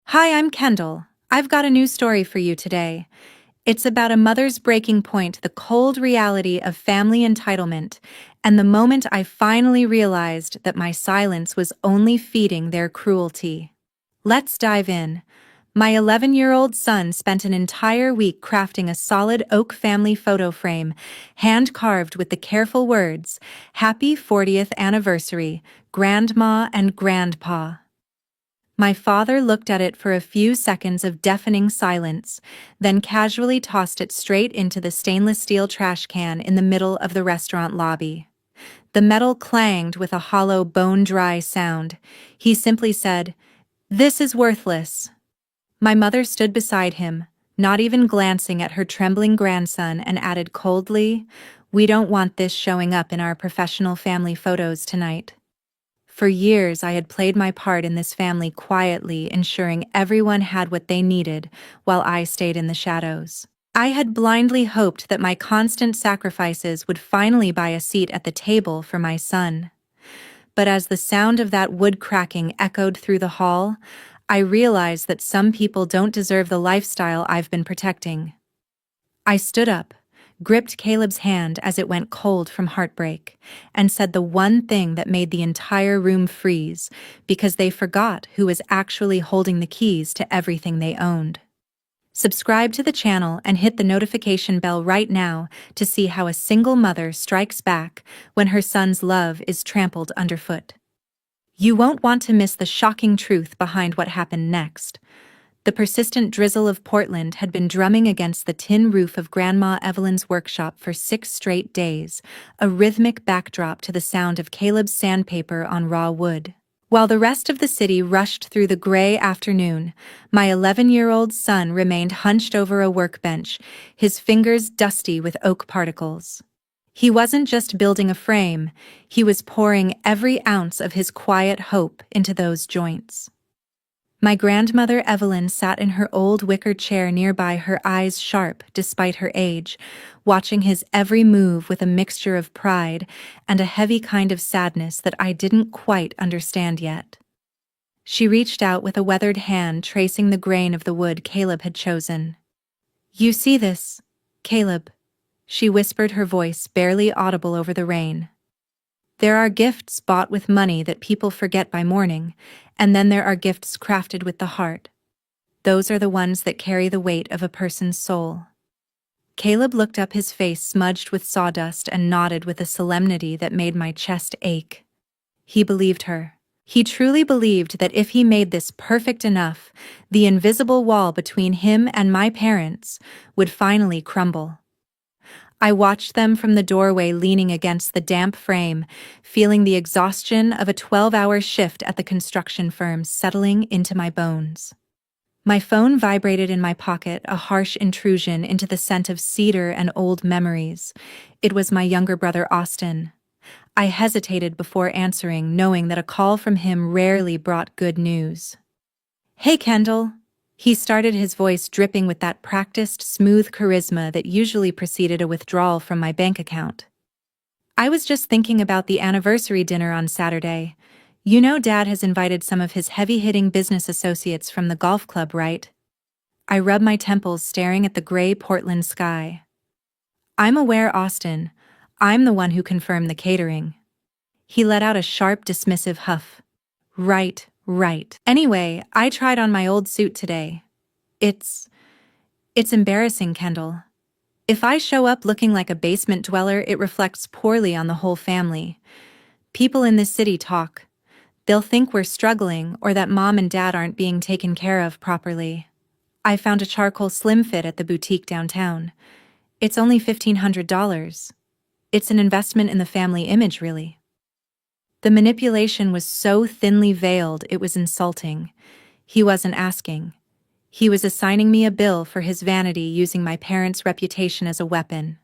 Hi, I'm Kendall. I've got a new story for you today. It's about a mother's breaking point, the cold reality of family entitlement, and the moment I finally realized that my silence was only feeding their cruelty. Let's dive in. My 11-year-old son spent an entire week crafting a solid oak family photo frame, hand-carved with the careful words, "Happy 40th Anniversary, Grandma and Grandpa." My father looked at it for a few seconds of deafening silence, then casually tossed it straight into the stainless steel trash can in the middle of the restaurant lobby. The metal clanged with a hollow, bone-dry sound. He simply said, "This is worthless." My mother stood beside him, not even glancing at her trembling grandson, and added coldly, "We don't want this showing up in our professional family photos tonight." For years, I had played my part in this family quietly, ensuring everyone had what they needed while I stayed in the shadows. I had blindly hoped that my constant sacrifices would finally buy a seat at the table for my son. But as the sound of that wood cracking echoed through the hall, I realized that some people don't deserve the lifestyle I've been protecting. I stood up, gripped Caleb's hand as it went cold from heartbreak, and said the one thing that made the entire room freeze, because they forgot who was actually holding the keys to everything they owned. Subscribe to the channel and hit the notification bell right now to see how a single mother strikes back when her son's love is trampled underfoot. You won't want to miss the shocking truth behind what happened next. The persistent drizzle of Portland had been drumming against the tin roof of Grandma Evelyn's workshop for 6 straight days, a rhythmic backdrop to the sound of Caleb's sandpaper on raw wood. While the rest of the city rushed through the gray afternoon, my 11-year-old son remained hunched over a workbench, his fingers dusty with oak particles. He wasn't just building a frame, he was pouring every ounce of his quiet hope into those joints. My grandmother Evelyn sat in her old wicker chair nearby, her eyes sharp despite her age, watching his every move with a mixture of pride and a heavy kind of sadness that I didn't quite understand yet. She reached out with a weathered hand, tracing the grain of the wood Caleb had chosen. "You see this, Caleb?" she whispered, her voice barely audible over the rain. "There are gifts bought with money that people forget by morning, and then there are gifts crafted with the heart. Those are the ones that carry the weight of a person's soul." Caleb looked up, his face smudged with sawdust, and nodded with a solemnity that made my chest ache. He believed her. He truly believed that if he made this perfect enough, the invisible wall between him and my parents would finally crumble. I watched them from the doorway, leaning against the damp frame, feeling the exhaustion of a 12-hour shift at the construction firm settling into my bones. My phone vibrated in my pocket, a harsh intrusion into the scent of cedar and old memories. It was my younger brother, Austin. I hesitated before answering, knowing that a call from him rarely brought good news. "Hey, Kendall." He started, his voice dripping with that practiced, smooth charisma that usually preceded a withdrawal from my bank account. "I was just thinking about the anniversary dinner on Saturday. You know, Dad has invited some of his heavy-hitting business associates from the golf club, right?" I rubbed my temples, staring at the gray Portland sky. "I'm aware, Austin. I'm the one who confirmed the catering." He let out a sharp, dismissive huff. Right. Anyway, I tried on my old suit today. It's embarrassing, Kendall. If I show up looking like a basement dweller, it reflects poorly on the whole family. People in this city talk. They'll think we're struggling or that Mom and Dad aren't being taken care of properly. I found a charcoal slim fit at the boutique downtown. It's only $1,500. It's an investment in the family image, really. The manipulation was so thinly veiled it was insulting. He wasn't asking. He was assigning me a bill for his vanity, using my parents' reputation as a weapon.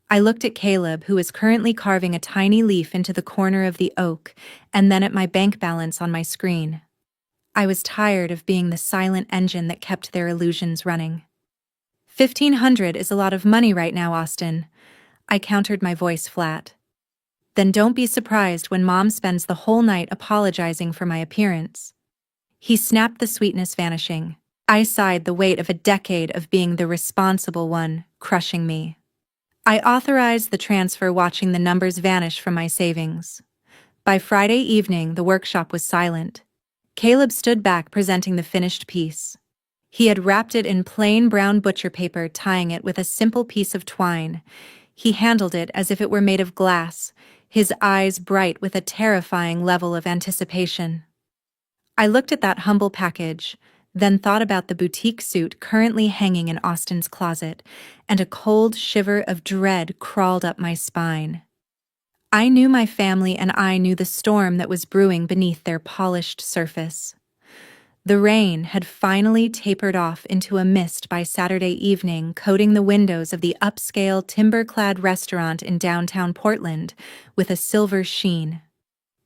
I looked at Caleb, who was currently carving a tiny leaf into the corner of the oak, and then at my bank balance on my screen. I was tired of being the silent engine that kept their illusions running. $1,500 is a lot of money right now, Austin. I countered, my voice flat. Then don't be surprised when Mom spends the whole night apologizing for my appearance. He snapped, the sweetness vanishing. I sighed, the weight of a decade of being the responsible one crushing me. I authorized the transfer, watching the numbers vanish from my savings. By Friday evening, the workshop was silent. Caleb stood back, presenting the finished piece. He had wrapped it in plain brown butcher paper, tying it with a simple piece of twine. He handled it as if it were made of glass, his eyes bright with a terrifying level of anticipation. I looked at that humble package, then thought about the boutique suit currently hanging in Austin's closet, and a cold shiver of dread crawled up my spine. I knew my family, and I knew the storm that was brewing beneath their polished surface. The rain had finally tapered off into a mist by Saturday evening, coating the windows of the upscale timber-clad restaurant in downtown Portland with a silver sheen.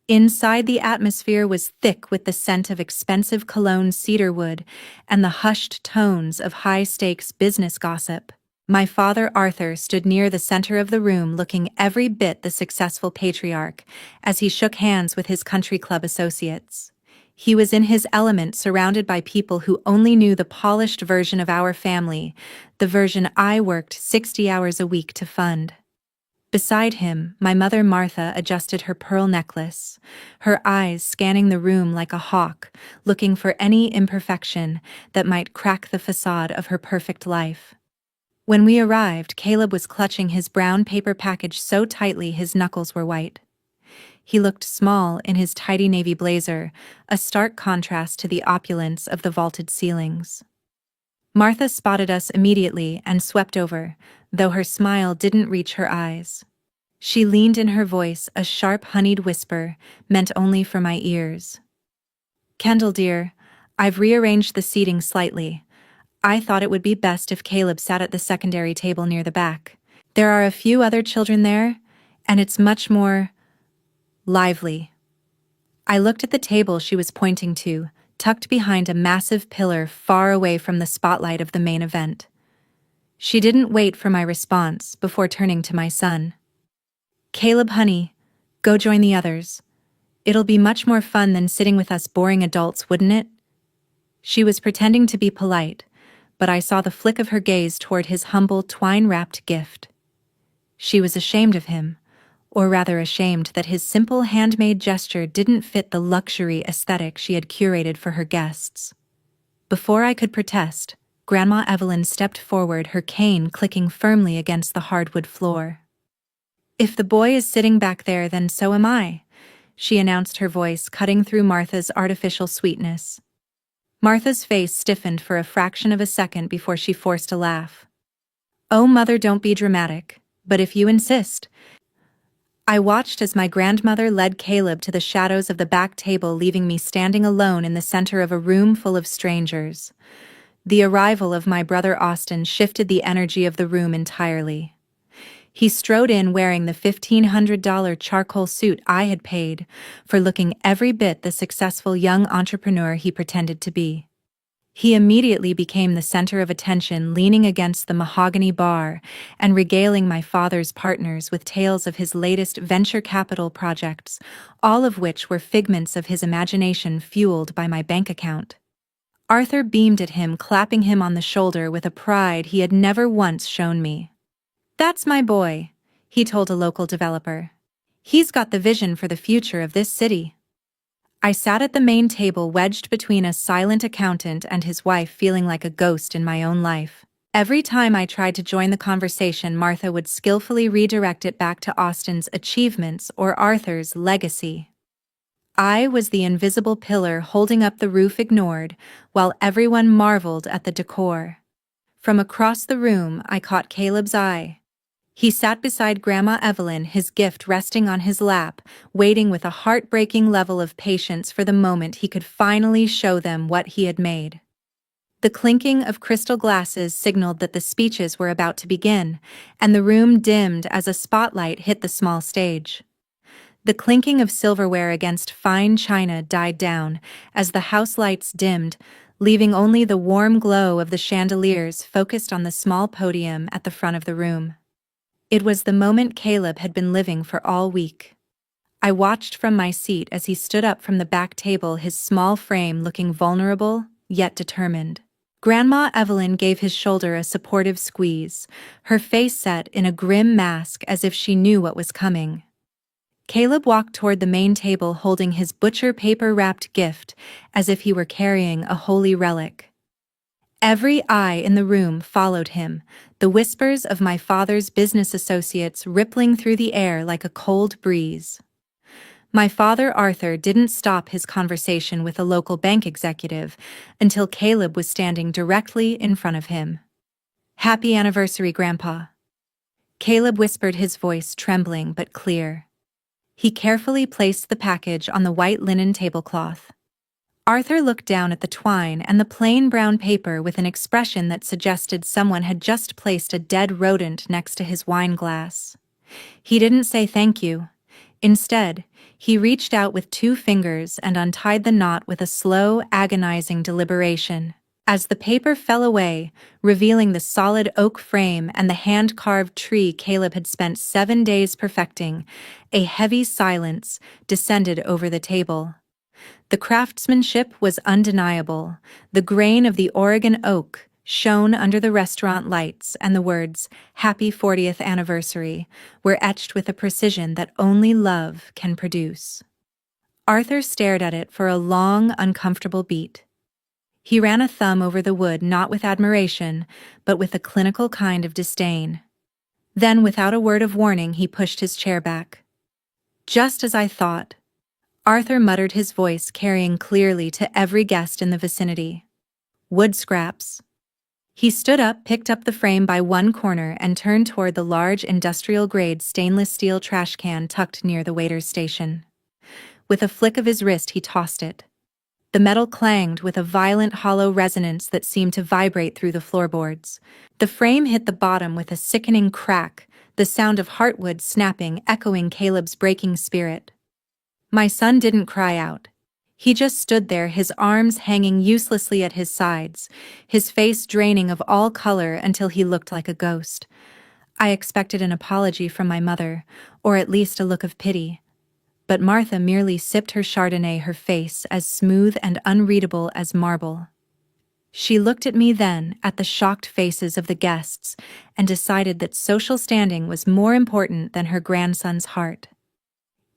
Inside, the atmosphere was thick with the scent of expensive cologne cedarwood and the hushed tones of high-stakes business gossip. My father, Arthur, stood near the center of the room, looking every bit the successful patriarch as he shook hands with his country club associates. He was in his element, surrounded by people who only knew the polished version of our family, the version I worked 60 hours a week to fund. Beside him, my mother Martha adjusted her pearl necklace, her eyes scanning the room like a hawk, looking for any imperfection that might crack the facade of her perfect life. When we arrived, Caleb was clutching his brown paper package so tightly his knuckles were white. He looked small in his tidy navy blazer, a stark contrast to the opulence of the vaulted ceilings. Martha spotted us immediately and swept over, though her smile didn't reach her eyes. She leaned in, her voice a sharp, honeyed whisper, meant only for my ears. "Kendall, dear, I've rearranged the seating slightly. I thought it would be best if Caleb sat at the secondary table near the back. There are a few other children there, and it's much more lively." I looked at the table she was pointing to, tucked behind a massive pillar far away from the spotlight of the main event. She didn't wait for my response before turning to my son. "Caleb, honey, go join the others. It'll be much more fun than sitting with us boring adults, wouldn't it?" She was pretending to be polite, but I saw the flick of her gaze toward his humble, twine-wrapped gift. She was ashamed of him, or rather ashamed that his simple handmade gesture didn't fit the luxury aesthetic she had curated for her guests. Before I could protest, Grandma Evelyn stepped forward, her cane clicking firmly against the hardwood floor. "If the boy is sitting back there, then so am I," she announced, her voice cutting through Martha's artificial sweetness. Martha's face stiffened for a fraction of a second before she forced a laugh. "Oh, Mother, don't be dramatic, but if you insist." I watched as my grandmother led Caleb to the shadows of the back table, leaving me standing alone in the center of a room full of strangers. The arrival of my brother Austin shifted the energy of the room entirely. He strode in wearing the $1,500 charcoal suit I had paid for, looking every bit the successful young entrepreneur he pretended to be. He immediately became the center of attention, leaning against the mahogany bar and regaling my father's partners with tales of his latest venture capital projects, all of which were figments of his imagination fueled by my bank account. Arthur beamed at him, clapping him on the shoulder with a pride he had never once shown me. "That's my boy," he told a local developer. "He's got the vision for the future of this city." I sat at the main table, wedged between a silent accountant and his wife, feeling like a ghost in my own life. Every time I tried to join the conversation, Martha would skillfully redirect it back to Austin's achievements or Arthur's legacy. I was the invisible pillar holding up the roof, ignored, while everyone marveled at the decor. From across the room, I caught Caleb's eye. He sat beside Grandma Evelyn, his gift resting on his lap, waiting with a heartbreaking level of patience for the moment he could finally show them what he had made. The clinking of crystal glasses signaled that the speeches were about to begin, and the room dimmed as a spotlight hit the small stage. The clinking of silverware against fine china died down as the house lights dimmed, leaving only the warm glow of the chandeliers focused on the small podium at the front of the room. It was the moment Caleb had been living for all week. I watched from my seat as he stood up from the back table, his small frame looking vulnerable, yet determined. Grandma Evelyn gave his shoulder a supportive squeeze, her face set in a grim mask as if she knew what was coming. Caleb walked toward the main table holding his butcher paper-wrapped gift as if he were carrying a holy relic. Every eye in the room followed him, the whispers of my father's business associates rippling through the air like a cold breeze. My father, Arthur, didn't stop his conversation with a local bank executive until Caleb was standing directly in front of him. "Happy anniversary, Grandpa." Caleb whispered, his voice trembling but clear. He carefully placed the package on the white linen tablecloth. Arthur looked down at the twine and the plain brown paper with an expression that suggested someone had just placed a dead rodent next to his wine glass. He didn't say thank you. Instead, he reached out with 2 fingers and untied the knot with a slow, agonizing deliberation. As the paper fell away, revealing the solid oak frame and the hand-carved tree Caleb had spent 7 days perfecting, a heavy silence descended over the table. The craftsmanship was undeniable. The grain of the Oregon oak shone under the restaurant lights, and the words, "Happy 40th Anniversary," were etched with a precision that only love can produce. Arthur stared at it for a long, uncomfortable beat. He ran a thumb over the wood not with admiration, but with a clinical kind of disdain. Then, without a word of warning, he pushed his chair back. "Just as I thought," Arthur muttered, his voice carrying clearly to every guest in the vicinity. "Wood scraps." He stood up, picked up the frame by one corner, and turned toward the large industrial-grade stainless steel trash can tucked near the waiter's station. With a flick of his wrist, he tossed it. The metal clanged with a violent hollow resonance that seemed to vibrate through the floorboards. The frame hit the bottom with a sickening crack, the sound of heartwood snapping echoing Caleb's breaking spirit. My son didn't cry out. He just stood there, his arms hanging uselessly at his sides, his face draining of all color until he looked like a ghost. I expected an apology from my mother, or at least a look of pity. But Martha merely sipped her Chardonnay, her face as smooth and unreadable as marble. She looked at me then, at the shocked faces of the guests, and decided that social standing was more important than her grandson's heart.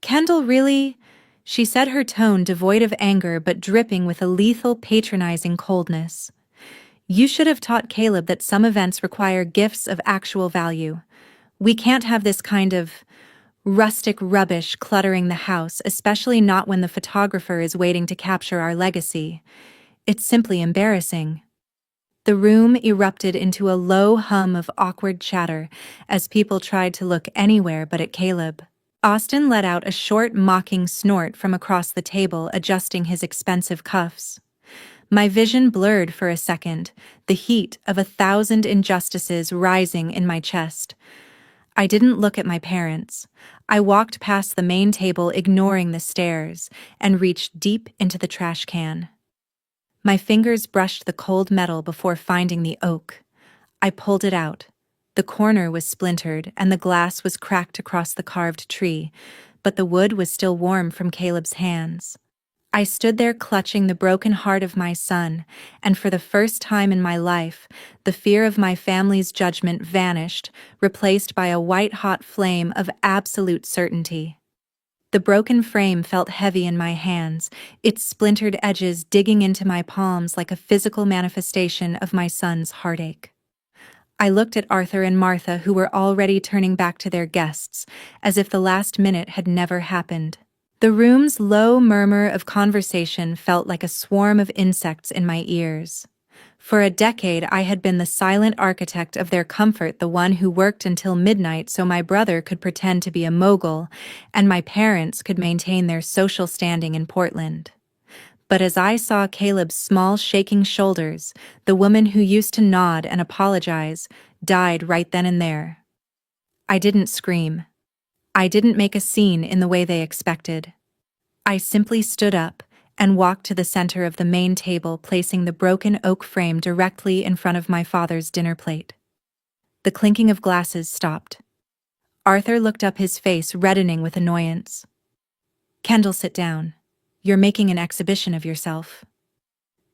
"Kendall, really?" she said, her tone devoid of anger but dripping with a lethal, patronizing coldness. "You should have taught Caleb that some events require gifts of actual value. We can't have this kind of rustic rubbish cluttering the house, especially not when the photographer is waiting to capture our legacy. It's simply embarrassing." The room erupted into a low hum of awkward chatter as people tried to look anywhere but at Caleb. Austin let out a short, mocking snort from across the table, adjusting his expensive cuffs. My vision blurred for a second, the heat of 1,000 injustices rising in my chest. I didn't look at my parents. I walked past the main table, ignoring the stares, and reached deep into the trash can. My fingers brushed the cold metal before finding the oak. I pulled it out. The corner was splintered and the glass was cracked across the carved tree, but the wood was still warm from Caleb's hands. I stood there clutching the broken heart of my son, and for the first time in my life, the fear of my family's judgment vanished, replaced by a white-hot flame of absolute certainty. The broken frame felt heavy in my hands, its splintered edges digging into my palms like a physical manifestation of my son's heartache. I looked at Arthur and Martha, who were already turning back to their guests, as if the last minute had never happened. The room's low murmur of conversation felt like a swarm of insects in my ears. For a decade, I had been the silent architect of their comfort, the one who worked until midnight so my brother could pretend to be a mogul, and my parents could maintain their social standing in Portland. But as I saw Caleb's small, shaking shoulders, the woman who used to nod and apologize died right then and there. I didn't scream. I didn't make a scene in the way they expected. I simply stood up and walked to the center of the main table, placing the broken oak frame directly in front of my father's dinner plate. The clinking of glasses stopped. Arthur looked up, his face reddening with annoyance. Kendall, sit down. You're making an exhibition of yourself.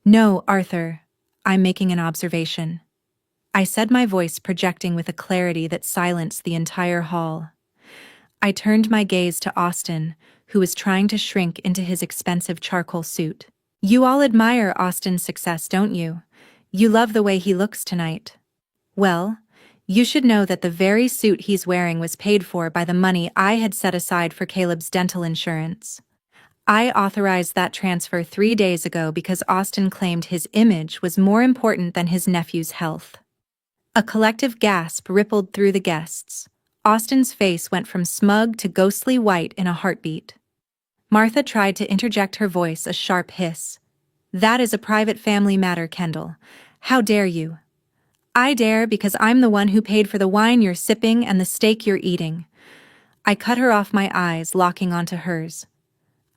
No, Arthur. I'm making an observation. I said, my voice projecting with a clarity that silenced the entire hall. I turned my gaze to Austin, who was trying to shrink into his expensive charcoal suit. You all admire Austin's success, don't you? You love the way he looks tonight. Well, you should know that the very suit he's wearing was paid for by the money I had set aside for Caleb's dental insurance. I authorized that transfer 3 days ago because Austin claimed his image was more important than his nephew's health. A collective gasp rippled through the guests. Austin's face went from smug to ghostly white in a heartbeat. Martha tried to interject, her voice a sharp hiss. That is a private family matter, Kendall. How dare you? I dare because I'm the one who paid for the wine you're sipping and the steak you're eating. I cut her off, my eyes locking onto hers.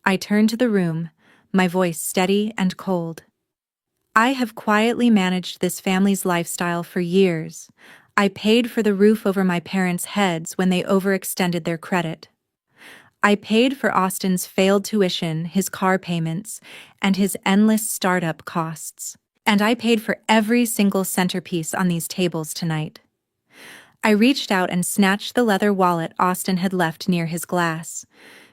I turned to the room, my voice steady and cold. I have quietly managed this family's lifestyle for years. I paid for the roof over my parents' heads when they overextended their credit. I paid for Austin's failed tuition, his car payments, and his endless startup costs. And I paid for every single centerpiece on these tables tonight. I reached out and snatched the leather wallet Austin had left near his glass.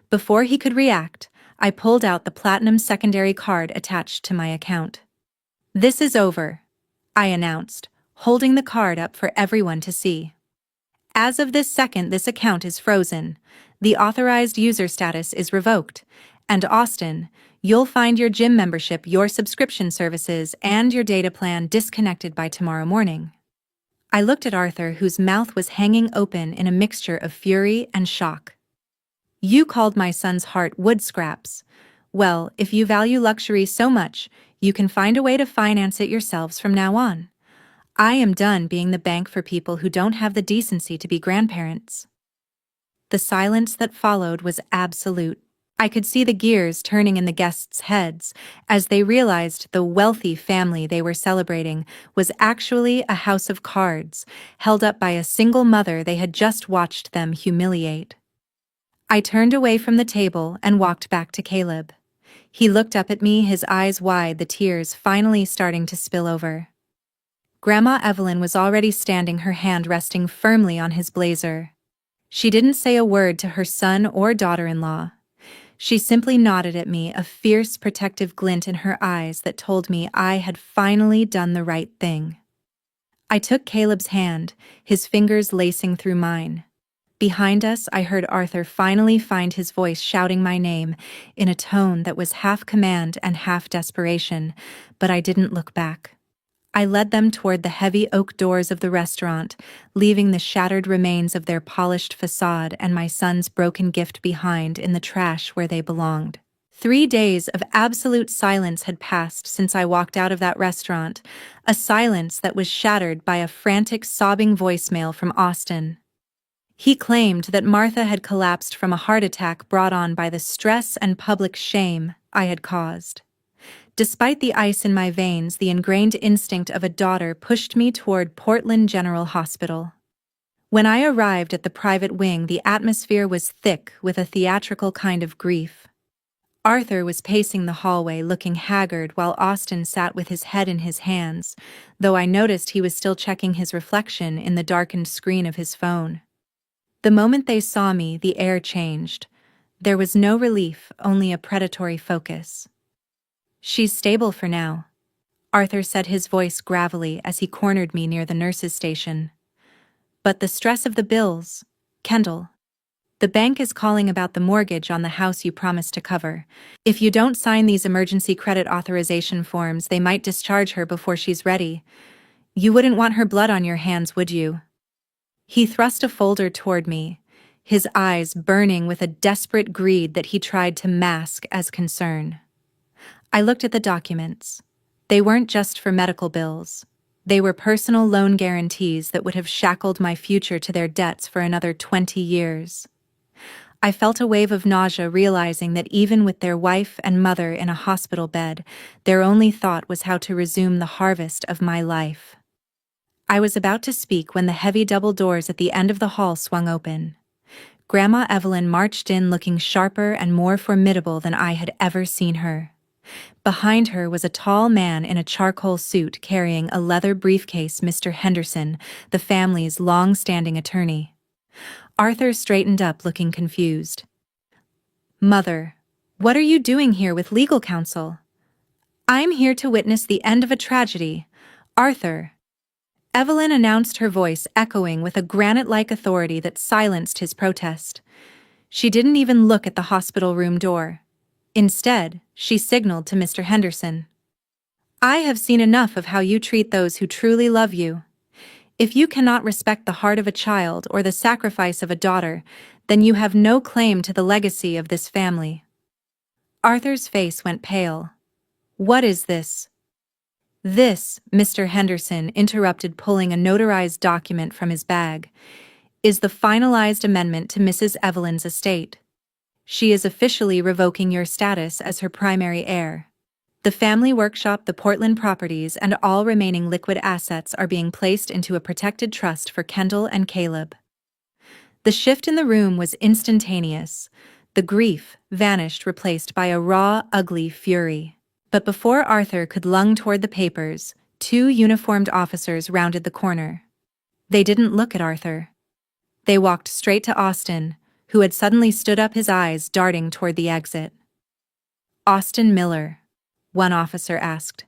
Before he could react, I pulled out the platinum secondary card attached to my account. This is over, I announced, holding the card up for everyone to see. As of this second, this account is frozen. The authorized user status is revoked. And Austin, you'll find your gym membership, your subscription services, and your data plan disconnected by tomorrow morning. I looked at Arthur, whose mouth was hanging open in a mixture of fury and shock. You called my son's heart wood scraps. Well, if you value luxury so much, you can find a way to finance it yourselves from now on. I am done being the bank for people who don't have the decency to be grandparents. The silence that followed was absolute. I could see the gears turning in the guests' heads as they realized the wealthy family they were celebrating was actually a house of cards, held up by a single mother they had just watched them humiliate. I turned away from the table and walked back to Caleb. He looked up at me, his eyes wide, the tears finally starting to spill over. Grandma Evelyn was already standing, her hand resting firmly on his blazer. She didn't say a word to her son or daughter-in-law. She simply nodded at me, a fierce, protective glint in her eyes that told me I had finally done the right thing. I took Caleb's hand, his fingers lacing through mine. Behind us, I heard Arthur finally find his voice shouting my name in a tone that was half command and half desperation, but I didn't look back. I led them toward the heavy oak doors of the restaurant, leaving the shattered remains of their polished facade and my son's broken gift behind in the trash where they belonged. 3 days of absolute silence had passed since I walked out of that restaurant, a silence that was shattered by a frantic, sobbing voicemail from Austin. He claimed that Martha had collapsed from a heart attack brought on by the stress and public shame I had caused. Despite the ice in my veins, the ingrained instinct of a daughter pushed me toward Portland General Hospital. When I arrived at the private wing, the atmosphere was thick with a theatrical kind of grief. Arthur was pacing the hallway, looking haggard, while Austin sat with his head in his hands, though I noticed he was still checking his reflection in the darkened screen of his phone. The moment they saw me, the air changed. There was no relief, only a predatory focus. She's stable for now, Arthur said, his voice gravelly as he cornered me near the nurse's station. But the stress of the bills, Kendall. The bank is calling about the mortgage on the house you promised to cover. If you don't sign these emergency credit authorization forms, they might discharge her before she's ready. You wouldn't want her blood on your hands, would you? He thrust a folder toward me, his eyes burning with a desperate greed that he tried to mask as concern. I looked at the documents. They weren't just for medical bills. They were personal loan guarantees that would have shackled my future to their debts for another 20 years. I felt a wave of nausea, realizing that even with their wife and mother in a hospital bed, their only thought was how to resume the harvest of my life. I was about to speak when the heavy double doors at the end of the hall swung open. Grandma Evelyn marched in looking sharper and more formidable than I had ever seen her. Behind her was a tall man in a charcoal suit carrying a leather briefcase, Mr. Henderson, the family's long-standing attorney. Arthur straightened up looking confused. "Mother, what are you doing here with legal counsel?" "I'm here to witness the end of a tragedy, Arthur." Evelyn announced, her voice echoing with a granite-like authority that silenced his protest. She didn't even look at the hospital room door. Instead, she signaled to Mr. Henderson. "I have seen enough of how you treat those who truly love you. If you cannot respect the heart of a child or the sacrifice of a daughter, then you have no claim to the legacy of this family." Arthur's face went pale. "What is this?" "This," Mr. Henderson interrupted, pulling a notarized document from his bag, "is the finalized amendment to Mrs. Evelyn's estate. She is officially revoking your status as her primary heir. The family workshop, the Portland properties, and all remaining liquid assets are being placed into a protected trust for Kendall and Caleb." The shift in the room was instantaneous. The grief vanished, replaced by a raw, ugly fury. But before Arthur could lunge toward the papers, two uniformed officers rounded the corner. They didn't look at Arthur. They walked straight to Austin, who had suddenly stood up, his eyes darting toward the exit. "Austin Miller," one officer asked.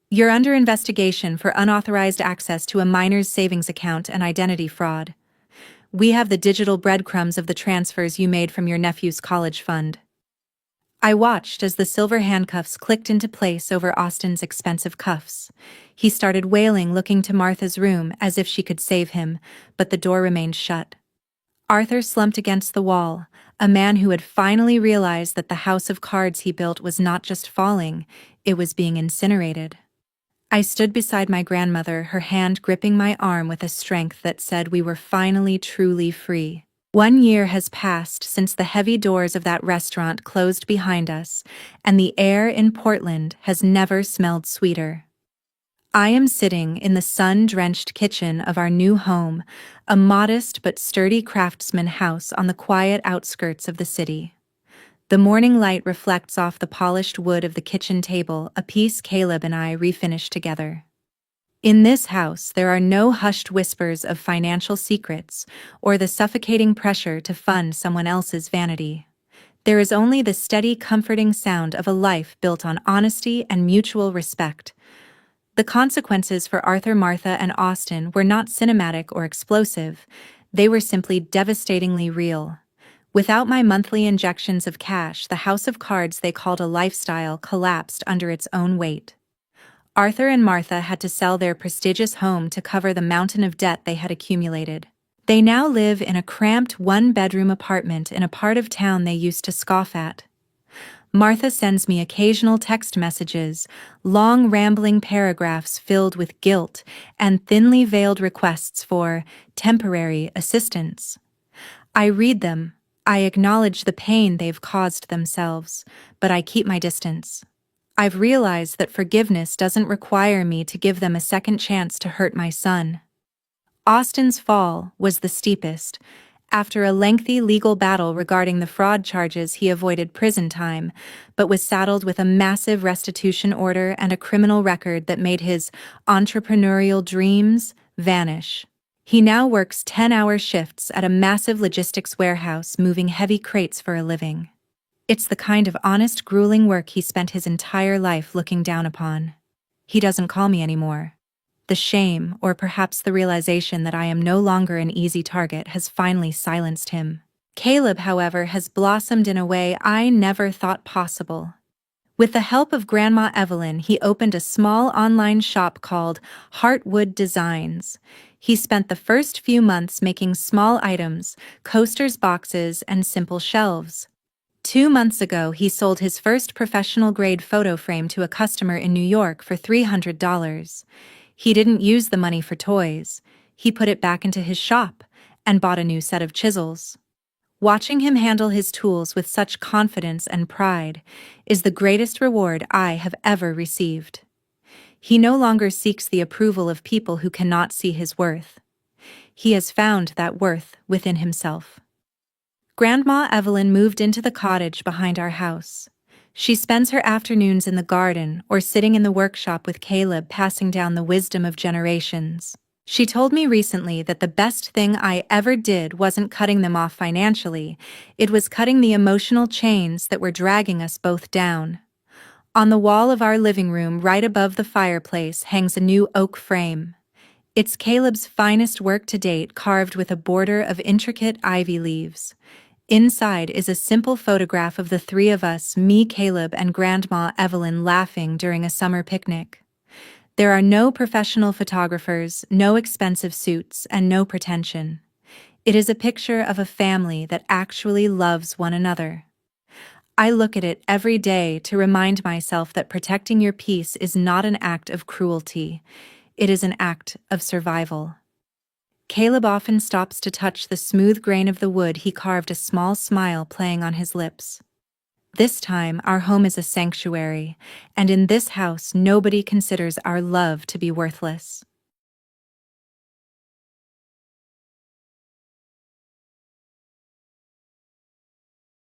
"You're under investigation for unauthorized access to a minor's savings account and identity fraud. We have the digital breadcrumbs of the transfers you made from your nephew's college fund." I watched as the silver handcuffs clicked into place over Austin's expensive cuffs. He started wailing, looking to Martha's room as if she could save him, but the door remained shut. Arthur slumped against the wall, a man who had finally realized that the house of cards he built was not just falling, it was being incinerated. I stood beside my grandmother, her hand gripping my arm with a strength that said we were finally truly free. 1 year has passed since the heavy doors of that restaurant closed behind us, and the air in Portland has never smelled sweeter. I am sitting in the sun-drenched kitchen of our new home, a modest but sturdy craftsman house on the quiet outskirts of the city. The morning light reflects off the polished wood of the kitchen table, a piece Caleb and I refinished together. In this house, there are no hushed whispers of financial secrets or the suffocating pressure to fund someone else's vanity. There is only the steady, comforting sound of a life built on honesty and mutual respect. The consequences for Arthur, Martha, and Austin were not cinematic or explosive. They were simply devastatingly real. Without my monthly injections of cash, the house of cards they called a lifestyle collapsed under its own weight. Arthur and Martha had to sell their prestigious home to cover the mountain of debt they had accumulated. They now live in a cramped one-bedroom apartment in a part of town they used to scoff at. Martha sends me occasional text messages, long rambling paragraphs filled with guilt and thinly veiled requests for temporary assistance. I read them, I acknowledge the pain they've caused themselves, but I keep my distance. I've realized that forgiveness doesn't require me to give them a second chance to hurt my son. Austin's fall was the steepest. After a lengthy legal battle regarding the fraud charges, he avoided prison time, but was saddled with a massive restitution order and a criminal record that made his entrepreneurial dreams vanish. He now works 10-hour shifts at a massive logistics warehouse, moving heavy crates for a living. It's the kind of honest, grueling work he spent his entire life looking down upon. He doesn't call me anymore. The shame, or perhaps the realization that I am no longer an easy target, has finally silenced him. Caleb, however, has blossomed in a way I never thought possible. With the help of Grandma Evelyn, he opened a small online shop called Heartwood Designs. He spent the first few months making small items, coasters, boxes, and simple shelves. 2 months ago, he sold his first professional-grade photo frame to a customer in New York for $300. He didn't use the money for toys. He put it back into his shop and bought a new set of chisels. Watching him handle his tools with such confidence and pride is the greatest reward I have ever received. He no longer seeks the approval of people who cannot see his worth. He has found that worth within himself. Grandma Evelyn moved into the cottage behind our house. She spends her afternoons in the garden or sitting in the workshop with Caleb, passing down the wisdom of generations. She told me recently that the best thing I ever did wasn't cutting them off financially, it was cutting the emotional chains that were dragging us both down. On the wall of our living room, right above the fireplace, hangs a new oak frame. It's Caleb's finest work to date, carved with a border of intricate ivy leaves. Inside is a simple photograph of the three of us, me, Caleb, and Grandma Evelyn, laughing during a summer picnic. There are no professional photographers, no expensive suits, and no pretension. It is a picture of a family that actually loves one another. I look at it every day to remind myself that protecting your peace is not an act of cruelty. It is an act of survival. Caleb often stops to touch the smooth grain of the wood he carved, a small smile playing on his lips. This time, our home is a sanctuary, and in this house nobody considers our love to be worthless.